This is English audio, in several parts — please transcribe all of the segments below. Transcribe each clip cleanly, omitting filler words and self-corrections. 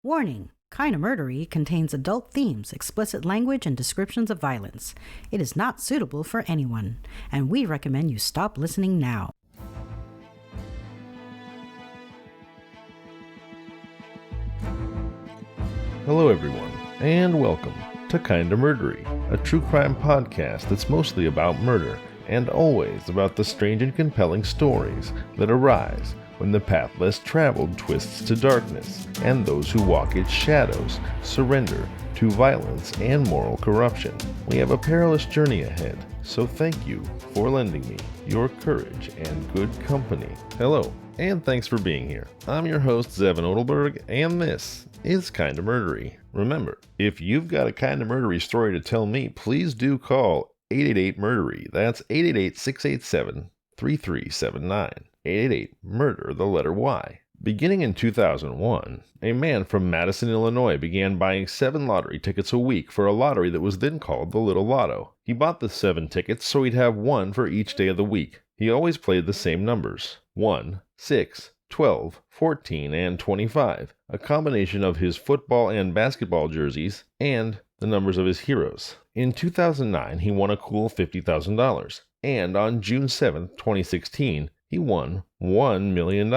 Warning! Kinda Murdery contains adult themes, explicit language, and descriptions of violence. It is not suitable for anyone, and we recommend you stop listening now. Hello everyone, and welcome to Kinda Murdery, a true crime podcast that's mostly about murder, and always about the strange and compelling stories that arise when the path less traveled twists to darkness, and those who walk its shadows surrender to violence and moral corruption. We have a perilous journey ahead, so thank you for lending me your courage and good company. Hello, and thanks for being here. I'm your host, Zevin Odelberg, and this is Kinda Murdery. Remember, if you've got a kinda murdery story to tell me, please do call 888-MURDERY. That's 888-687-3379. 888-MURDER, the letter Y. Beginning in 2001, a man from Madison, Illinois began buying 7 lottery tickets a week for a lottery that was then called the Little Lotto. He bought the 7 tickets so he'd have one for each day of the week. He always played the same numbers: 1, 6, 12, 14, and 25, a combination of his football and basketball jerseys and the numbers of his heroes. In 2009, he won a cool $50,000, and on June 7, 2016, he won $1 million.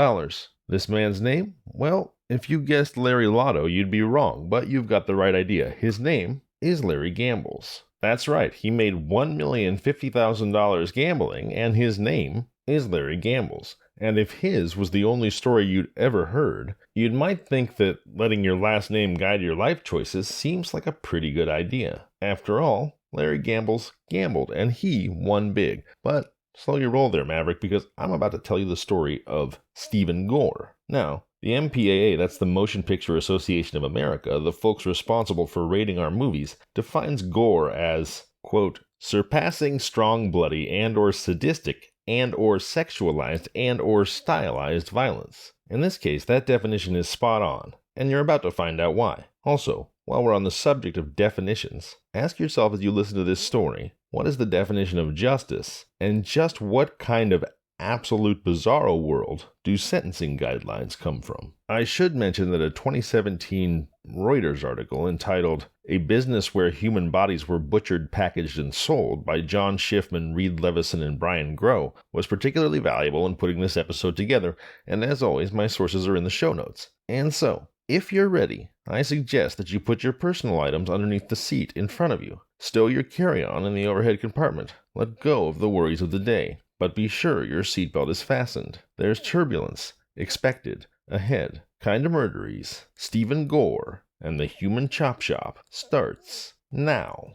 This man's name? Well, if you guessed Larry Lotto, you'd be wrong, but you've got the right idea. His name is Larry Gambles. That's right, he made $1,050,000 gambling, and his name is Larry Gambles. And if his was the only story you'd ever heard, you might think that letting your last name guide your life choices seems like a pretty good idea. After all, Larry Gambles gambled, and he won big. But slow your roll there, Maverick, because I'm about to tell you the story of Stephen Gore. Now, the MPAA, that's the Motion Picture Association of America, the folks responsible for rating our movies, defines gore as, quote, surpassing strong, bloody, and or sadistic, and or sexualized, and or stylized violence. In this case, that definition is spot on, and you're about to find out why. Also, while we're on the subject of definitions, ask yourself as you listen to this story, what is the definition of justice, and just what kind of absolute bizarro world do sentencing guidelines come from? I should mention that a 2017 Reuters article entitled "A Business Where Human Bodies Were Butchered, Packaged, and Sold" by John Schiffman, Reed Levison, and Brian Grow was particularly valuable in putting this episode together, and as always, my sources are in the show notes. And so, if you're ready, I suggest that you put your personal items underneath the seat in front of you. Stow your carry-on in the overhead compartment. Let go of the worries of the day. But be sure your seatbelt is fastened. There's turbulence expected ahead. Kinda Murdery's Stephen Gore and the Human Chop Shop starts now.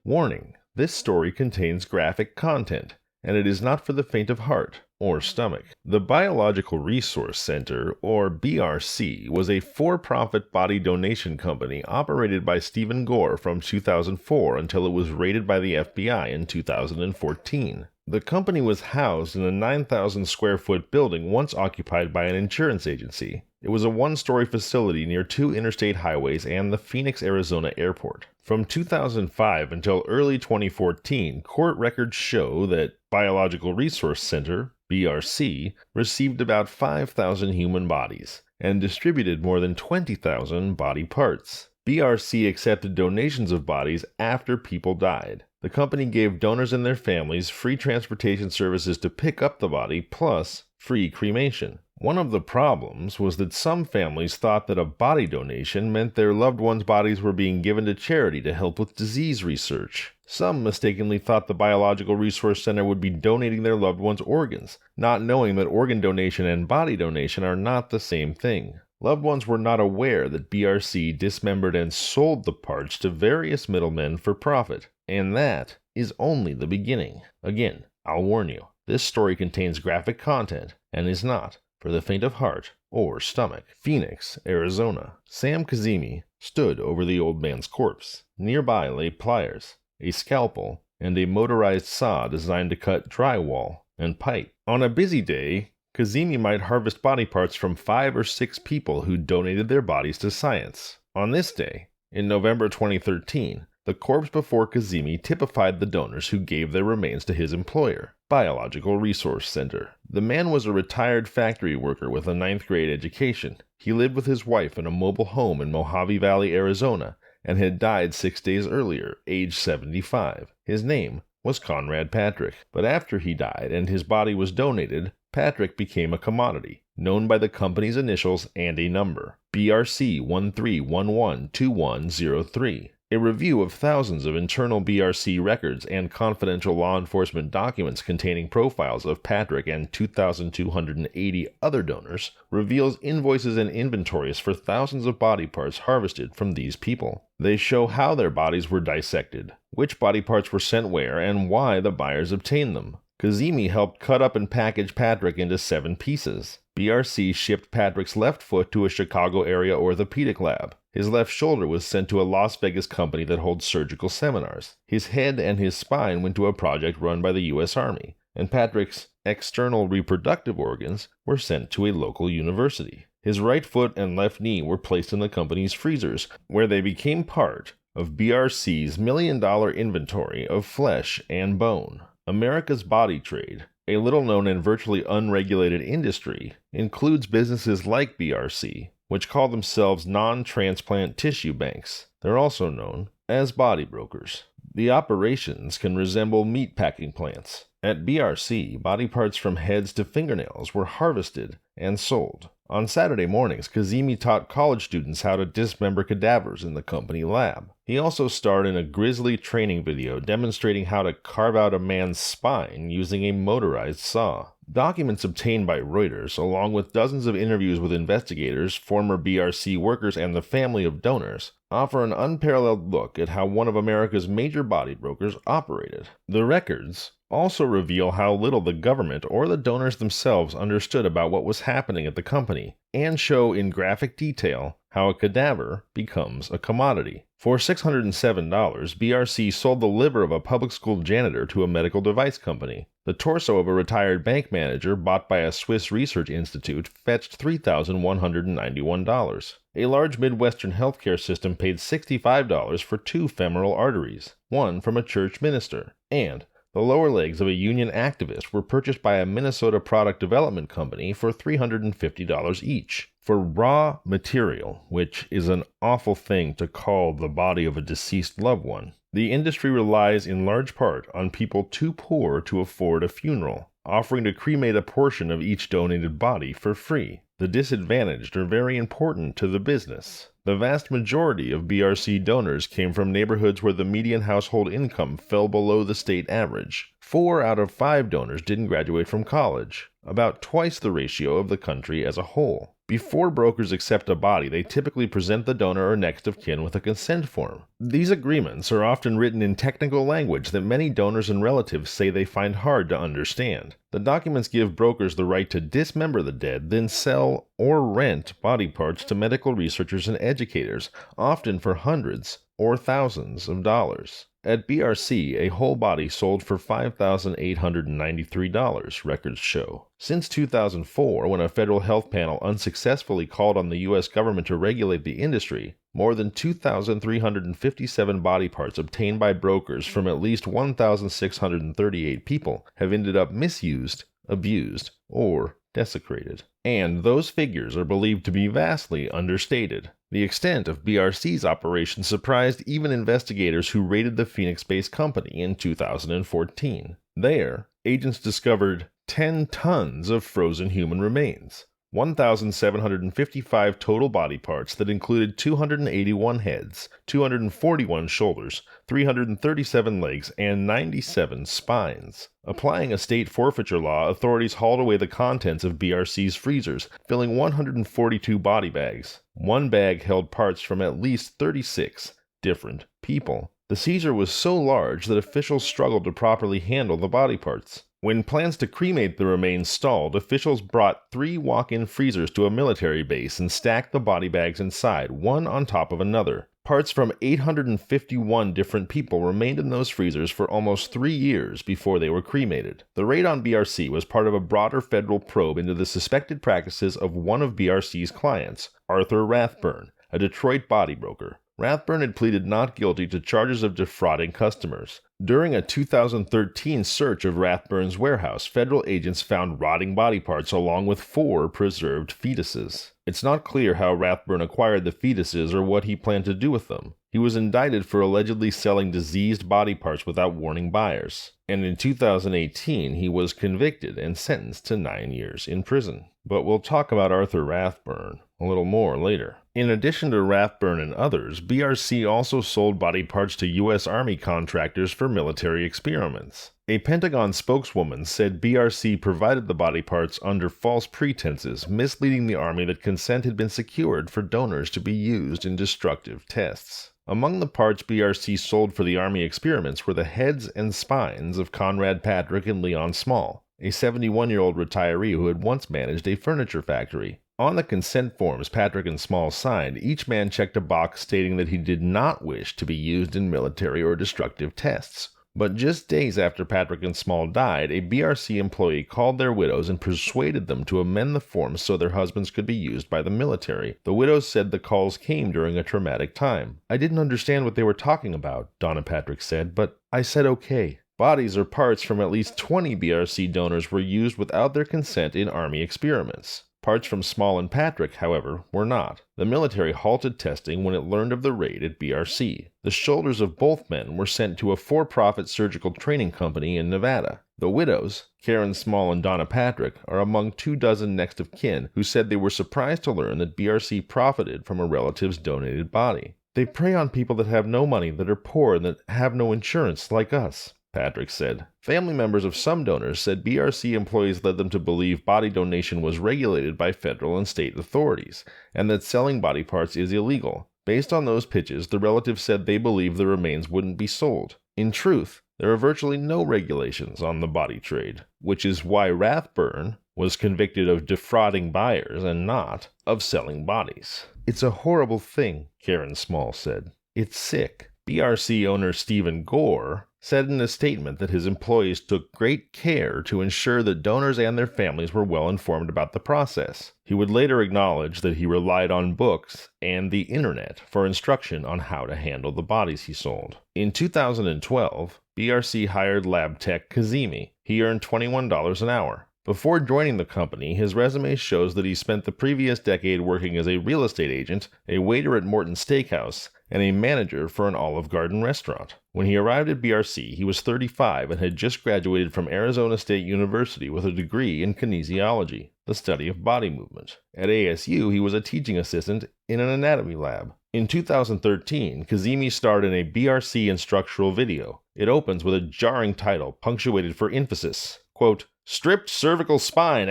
Warning: this story contains graphic content, and it is not for the faint of heart or stomach. The Biological Resource Center, or BRC, was a for-profit body donation company operated by Stephen Gore from 2004 until it was raided by the FBI in 2014. The company was housed in a 9,000 square foot building once occupied by an insurance agency. It was a one-story facility near 2 interstate highways and the Phoenix, Arizona airport. From 2005 until early 2014, court records show that Biological Resource Center, BRC, received about 5,000 human bodies and distributed more than 20,000 body parts. BRC accepted donations of bodies after people died. The company gave donors and their families free transportation services to pick up the body, plus free cremation. One of the problems was that some families thought that a body donation meant their loved ones' bodies were being given to charity to help with disease research. Some mistakenly thought the Biological Resource Center would be donating their loved ones' organs, not knowing that organ donation and body donation are not the same thing. Loved ones were not aware that BRC dismembered and sold the parts to various middlemen for profit, and that is only the beginning. Again, I'll warn you, this story contains graphic content and is not for the faint of heart or stomach. Phoenix, Arizona. Sam Kazemi stood over the old man's corpse. Nearby lay pliers, a scalpel, and a motorized saw designed to cut drywall and pipe. On a busy day, Kazemi might harvest body parts from 5 or 6 people who donated their bodies to science. On this day, in November 2013, The corpse before Kazemi typified the donors who gave their remains to his employer, Biological Resource Center. The man was a retired factory worker with a 9th grade education. He lived with his wife in a mobile home in Mojave Valley, Arizona, and had died 6 days earlier, age 75. His name was Conrad Patrick. But after he died and his body was donated, Patrick became a commodity, known by the company's initials and a number, BRC 13112103. A review of thousands of internal BRC records and confidential law enforcement documents containing profiles of Patrick and 2,280 other donors reveals invoices and inventories for thousands of body parts harvested from these people. They show how their bodies were dissected, which body parts were sent where, and why the buyers obtained them. Kazemi helped cut up and package Patrick into 7 pieces. BRC shipped Patrick's left foot to a Chicago area orthopedic lab. His left shoulder was sent to a Las Vegas company that holds surgical seminars. His head and his spine went to a project run by the U.S. Army, and Patrick's external reproductive organs were sent to a local university. His right foot and left knee were placed in the company's freezers, where they became part of BRC's $1 million inventory of flesh and bone. America's body trade, a little-known and virtually unregulated industry, includes businesses like BRC, which call themselves non-transplant tissue banks. They're also known as body brokers. The operations can resemble meatpacking plants. At BRC, body parts from heads to fingernails were harvested and sold. On Saturday mornings, Kazemi taught college students how to dismember cadavers in the company lab. He also starred in a grisly training video demonstrating how to carve out a man's spine using a motorized saw. Documents obtained by Reuters, along with dozens of interviews with investigators, former BRC workers, and the family of donors, offer an unparalleled look at how one of America's major body brokers operated. The records also reveal how little the government or the donors themselves understood about what was happening at the company, and show in graphic detail how a cadaver becomes a commodity. For $607, BRC sold the liver of a public school janitor to a medical device company. The torso of a retired bank manager bought by a Swiss research institute fetched $3,191. A large Midwestern healthcare system paid $65 for 2 femoral arteries, one from a church minister, and the lower legs of a union activist were purchased by a Minnesota product development company for $350 each. For raw material, which is an awful thing to call the body of a deceased loved one, the industry relies in large part on people too poor to afford a funeral, offering to cremate a portion of each donated body for free. The disadvantaged are very important to the business. The vast majority of BRC donors came from neighborhoods where the median household income fell below the state average. 4 out of 5 donors didn't graduate from college, about twice the ratio of the country as a whole. Before brokers accept a body, they typically present the donor or next of kin with a consent form. These agreements are often written in technical language that many donors and relatives say they find hard to understand. The documents give brokers the right to dismember the dead, then sell or rent body parts to medical researchers and educators, often for hundreds or thousands of dollars. At BRC, a whole body sold for $5,893, records show. Since 2004, when a federal health panel unsuccessfully called on the U.S. government to regulate the industry, more than 2,357 body parts obtained by brokers from at least 1,638 people have ended up misused, abused, or desecrated. And those figures are believed to be vastly understated. The extent of BRC's operation surprised even investigators who raided the Phoenix-based company in 2014. There, agents discovered 10 tons of frozen human remains, 1,755 total body parts that included 281 heads, 241 shoulders, 337 legs, and 97 spines. Applying a state forfeiture law, authorities hauled away the contents of BRC's freezers, filling 142 body bags. One bag held parts from at least 36 different people. The seizure was so large that officials struggled to properly handle the body parts. When plans to cremate the remains stalled, officials brought 3 walk-in freezers to a military base and stacked the body bags inside, one on top of another. Parts from 851 different people remained in those freezers for almost 3 years before they were cremated. The raid on BRC was part of a broader federal probe into the suspected practices of one of BRC's clients, Arthur Rathburn, a Detroit body broker. Rathburn had pleaded not guilty to charges of defrauding customers. During a 2013 search of Rathburn's warehouse, federal agents found rotting body parts along with 4 preserved fetuses. It's not clear how Rathburn acquired the fetuses or what he planned to do with them. He was indicted for allegedly selling diseased body parts without warning buyers, and in 2018 he was convicted and sentenced to 9 years in prison. But we'll talk about Arthur Rathburn a little more later. In addition to Rathburn and others, BRC also sold body parts to U.S. Army contractors for military experiments. A Pentagon spokeswoman said BRC provided the body parts under false pretenses, misleading the Army that consent had been secured for donors to be used in destructive tests. Among the parts BRC sold for the Army experiments were the heads and spines of Conrad Patrick and Leon Small, a 71-year-old retiree who had once managed a furniture factory. On the consent forms Patrick and Small signed, each man checked a box stating that he did not wish to be used in military or destructive tests. But just days after Patrick and Small died, a BRC employee called their widows and persuaded them to amend the forms so their husbands could be used by the military. The widows said the calls came during a traumatic time. "I didn't understand what they were talking about," Donna Patrick said, "but I said okay." Bodies or parts from at least 20 BRC donors were used without their consent in Army experiments. Parts from Small and Patrick, however, were not. The military halted testing when it learned of the raid at BRC. The shoulders of both men were sent to a for-profit surgical training company in Nevada. The widows, Karen Small and Donna Patrick, are among 24 next of kin who said they were surprised to learn that BRC profited from a relative's donated body. "They prey on people that have no money, that are poor, and that have no insurance, like us," Patrick said. Family members of some donors said BRC employees led them to believe body donation was regulated by federal and state authorities, and that selling body parts is illegal. Based on those pitches, the relatives said they believed the remains wouldn't be sold. In truth, there are virtually no regulations on the body trade, which is why Rathburn was convicted of defrauding buyers and not of selling bodies. "It's a horrible thing," Karen Small said. "It's sick." BRC owner Stephen Gore said in a statement that his employees took great care to ensure that donors and their families were well informed about the process. He would later acknowledge that he relied on books and the internet for instruction on how to handle the bodies he sold. In 2012, BRC hired lab tech Kazemi. He earned $21 an hour. Before joining the company, his resume shows that he spent the previous decade working as a real estate agent, a waiter at Morton's Steakhouse, and a manager for an Olive Garden restaurant. When he arrived at BRC, he was 35 and had just graduated from Arizona State University with a degree in kinesiology, the study of body movement. At ASU, he was a teaching assistant in an anatomy lab. In 2013, Kazemi starred in a BRC instructional video. It opens with a jarring title, punctuated for emphasis. Quote, "Stripped cervical spine!"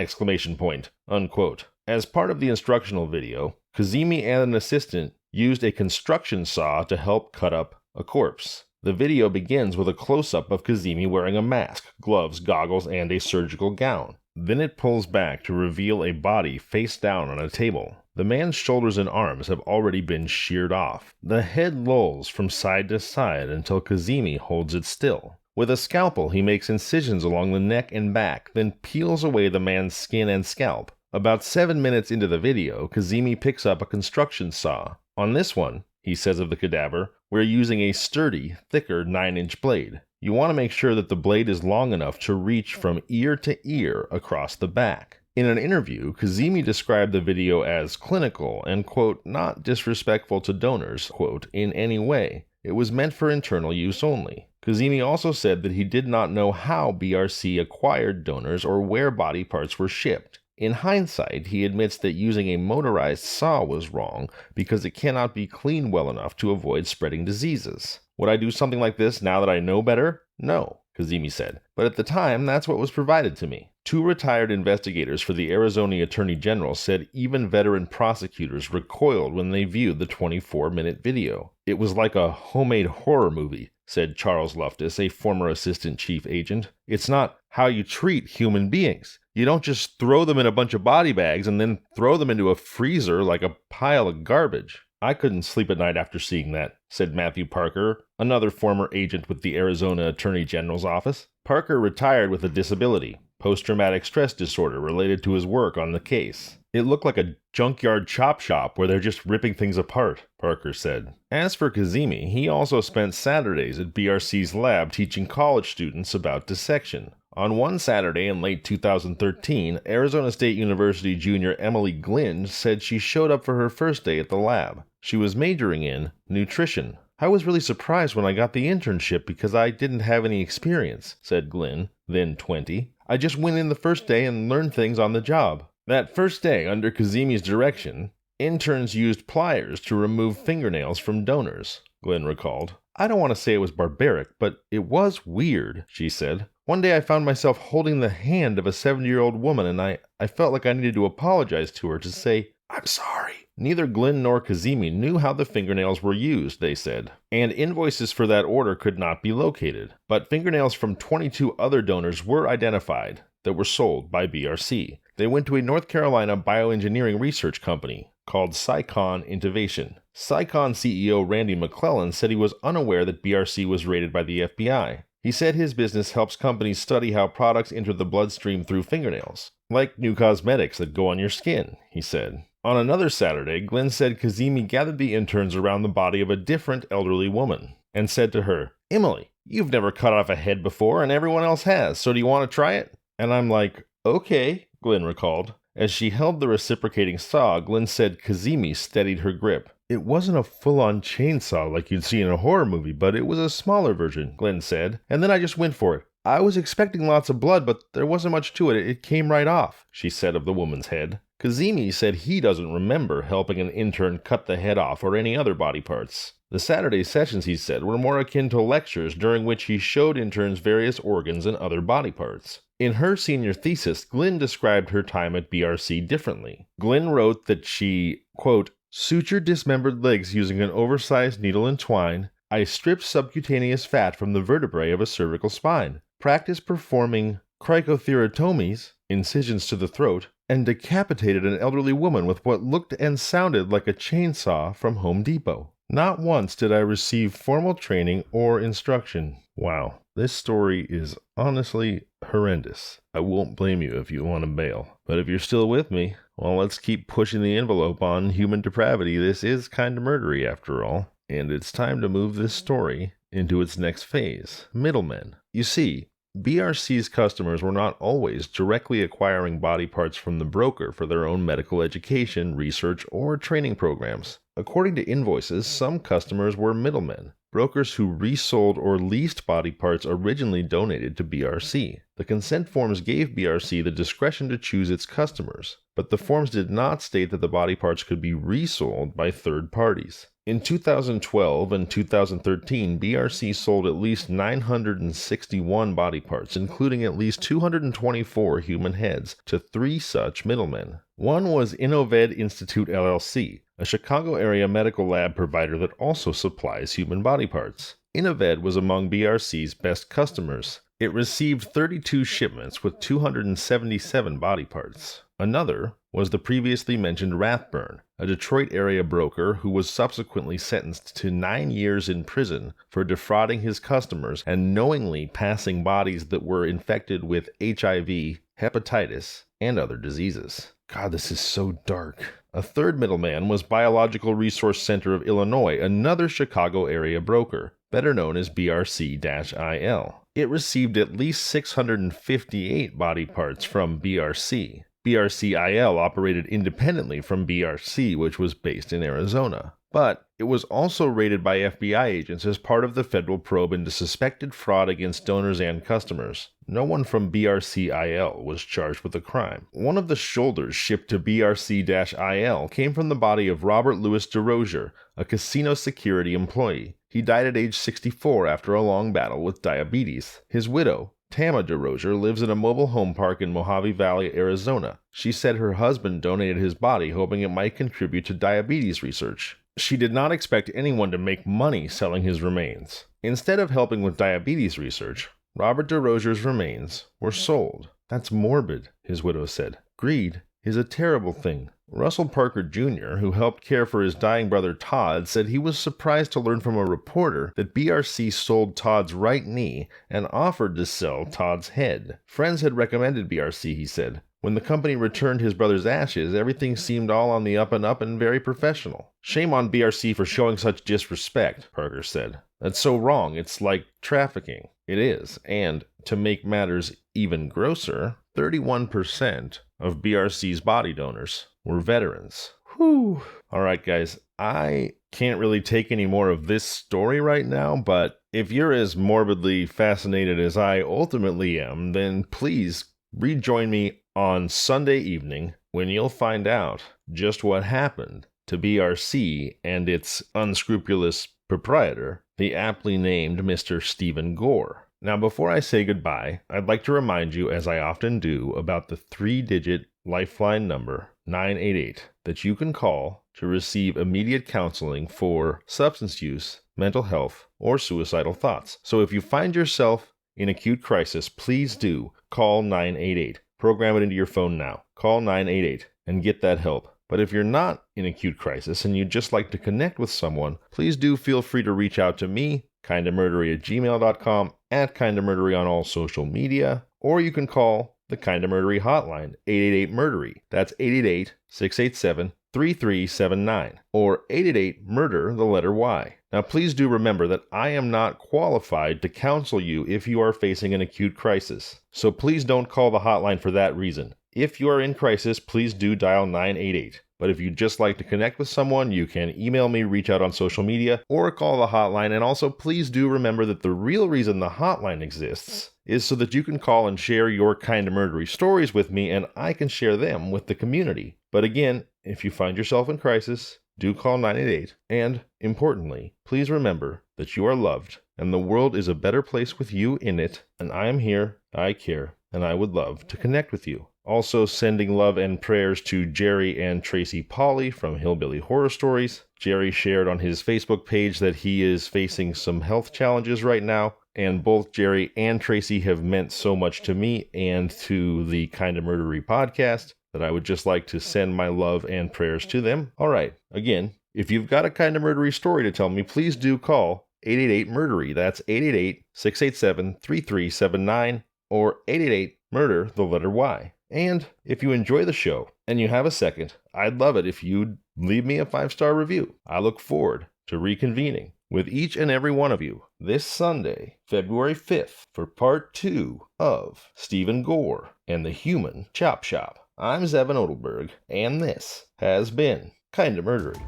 Unquote. As part of the instructional video, Kazemi and an assistant used a construction saw to help cut up a corpse. The video begins with a close-up of Kazemi wearing a mask, gloves, goggles, and a surgical gown. Then it pulls back to reveal a body face down on a table. The man's shoulders and arms have already been sheared off. The head lolls from side to side until Kazemi holds it still. With a scalpel, he makes incisions along the neck and back, then peels away the man's skin and scalp. About 7 minutes into the video, Kazemi picks up a construction saw. "On this one," he says of the cadaver, "we're using a sturdy, thicker 9-inch blade. You want to make sure that the blade is long enough to reach from ear to ear across the back." In an interview, Kazemi described the video as clinical and, quote, "not disrespectful to donors," quote, "in any way. It was meant for internal use only." Kazemi also said that he did not know how BRC acquired donors or where body parts were shipped. In hindsight, he admits that using a motorized saw was wrong because it cannot be cleaned well enough to avoid spreading diseases. "Would I do something like this now that I know better? No," Kazemi said. "But at the time, that's what was provided to me." 2 retired investigators for the Arizona Attorney General said even veteran prosecutors recoiled when they viewed the 24-minute video. "It was like a homemade horror movie," said Charles Luftus, a former assistant chief agent. "It's not how you treat human beings. You don't just throw them in a bunch of body bags and then throw them into a freezer like a pile of garbage." "I couldn't sleep at night after seeing that," said Matthew Parker, another former agent with the Arizona Attorney General's office. Parker retired with a disability, post-traumatic stress disorder related to his work on the case. "It looked like a junkyard chop shop where they're just ripping things apart," Parker said. As for Kazemi, he also spent Saturdays at BRC's lab teaching college students about dissection. On one Saturday in late 2013, Arizona State University junior Emily Glynn said she showed up for her first day at the lab. She was majoring in nutrition. I was really surprised when I got the internship because I didn't have any experience, said Glynn, then 20. I just went in the first day and learned things on the job. That first day, under Kazemi's direction, interns used pliers to remove fingernails from donors, Glynn recalled. I don't want to say it was barbaric, but it was weird, she said. One day I found myself holding the hand of a 70-year-old woman, and I felt like I needed to apologize to her, to say, I'm sorry. Neither Glynn nor Kazemi knew how the fingernails were used, they said, and invoices for that order could not be located. But fingernails from 22 other donors were identified that were sold by BRC. They went to a North Carolina bioengineering research company called Psychon Innovation. Psychon CEO Randy McClellan said he was unaware that BRC was raided by the FBI. He said his business helps companies study how products enter the bloodstream through fingernails, like new cosmetics that go on your skin, he said. On another Saturday, Glynn said Kazemi gathered the interns around the body of a different elderly woman and said to her, Emily, you've never cut off a head before and everyone else has, so do you want to try it? And I'm like, okay, Glynn recalled. As she held the reciprocating saw, Glynn said Kazemi steadied her grip. It wasn't a full-on chainsaw like you'd see in a horror movie, but it was a smaller version, Glynn said, and then I just went for it. I was expecting lots of blood, but there wasn't much to it. It came right off, she said of the woman's head. Kazemi said he doesn't remember helping an intern cut the head off or any other body parts. The Saturday sessions, he said, were more akin to lectures during which he showed interns various organs and other body parts. In her senior thesis, Glynn described her time at BRC differently. Glynn wrote that she, quote, sutured dismembered legs using an oversized needle and twine. I stripped subcutaneous fat from the vertebrae of a cervical spine, practiced performing cricothyrotomies, incisions to the throat, and decapitated an elderly woman with what looked and sounded like a chainsaw from Home Depot. Not once did I receive formal training or instruction. Wow, this story is honestly horrendous. I won't blame you if you want to bail. But if you're still with me, well, let's keep pushing the envelope on human depravity. This is kind of murdery after all. And it's time to move this story into its next phase, middlemen. You see, BRC's customers were not always directly acquiring body parts from the broker for their own medical education, research, or training programs. According to invoices, some customers were middlemen, brokers who resold or leased body parts originally donated to BRC. The consent forms gave BRC the discretion to choose its customers, but the forms did not state that the body parts could be resold by third parties. In 2012 and 2013, BRC sold at least 961 body parts, including at least 224 human heads, to 3 such middlemen. One was Innoved Institute LLC, a Chicago area medical lab provider that also supplies human body parts. Innoved was among BRC's best customers. It received 32 shipments with 277 body parts. Another was the previously mentioned Rathburn, a Detroit area broker who was subsequently sentenced to 9 years in prison for defrauding his customers and knowingly passing bodies that were infected with HIV, hepatitis, and other diseases. God, this is so dark. A third middleman was Biological Resource Center of Illinois, another Chicago area broker, better known as BRC-IL. It received at least 658 body parts from BRC. BRC-IL operated independently from BRC, which was based in Arizona. But it was also raided by FBI agents as part of the federal probe into suspected fraud against donors and customers. No one from BRC-IL was charged with the crime. One of the shoulders shipped to BRC-IL came from the body of Robert Louis DeRozier, a casino security employee. He died at age 64 after a long battle with diabetes. His widow, Tama DeRozier, lives in a mobile home park in Mojave Valley, Arizona. She said her husband donated his body hoping it might contribute to diabetes research. She did not expect anyone to make money selling his remains. Instead of helping with diabetes research, Robert DeRozier's remains were sold. That's morbid, his widow said. Greed is a terrible thing. Russell Parker Jr., who helped care for his dying brother Todd, said he was surprised to learn from a reporter that BRC sold Todd's right knee and offered to sell Todd's head. Friends had recommended BRC, he said. When the company returned his brother's ashes, everything seemed all on the up and up and very professional. Shame on BRC for showing such disrespect, Parker said. That's so wrong. It's like trafficking. It is. And to make matters even grosser, 31% of BRC's body donors were veterans. Whew. All right, guys. I can't really take any more of this story right now, but if you're as morbidly fascinated as I ultimately am, then please rejoin me on Sunday evening when you'll find out just what happened to BRC and its unscrupulous proprietor, the aptly named Mr. Stephen Gore. Now, before I say goodbye, I'd like to remind you, as I often do, about the 3-digit lifeline number 988 that you can call to receive immediate counseling for substance use, mental health, or suicidal thoughts. So if you find yourself in acute crisis, please do call 988. Program it into your phone now. Call 988 and get that help. But if you're not in acute crisis and you'd just like to connect with someone, please do feel free to reach out to me, kindofmurdery@gmail.com, @kindofmurdery on all social media, or you can call the Kinda Murdery hotline, 888-MURDERY. That's 888-687-3379, or 888-MURDER, the letter Y. Now, please do remember that I am not qualified to counsel you if you are facing an acute crisis. So please don't call the hotline for that reason. If you are in crisis, please do dial 988. But if you'd just like to connect with someone, you can email me, reach out on social media, or call the hotline. And also, please do remember that the real reason the hotline exists is so that you can call and share your Kinda Murdery stories with me, and I can share them with the community. But again, if you find yourself in crisis, do call 988. And importantly, please remember that you are loved, and the world is a better place with you in it. And I am here, I care, and I would love to connect with you. Also sending love and prayers to Jerry and Tracy Polly from Hillbilly Horror Stories. Jerry shared on his Facebook page that he is facing some health challenges right now, and both Jerry and Tracy have meant so much to me and to the Kinda Murdery podcast that I would just like to send my love and prayers to them. All right, again, if you've got a Kinda Murdery story to tell me, please do call 888-MURDERY. That's 888-687-3379 or 888-MURDER, the letter Y. And if you enjoy the show and you have a second, I'd love it if you'd leave me a 5-star review. I look forward to reconvening with each and every one of you this Sunday, February 5th, for part 2 of Stephen Gore and the Human Chop Shop. I'm Zevin Odelberg, and this has been Kinda Murdery.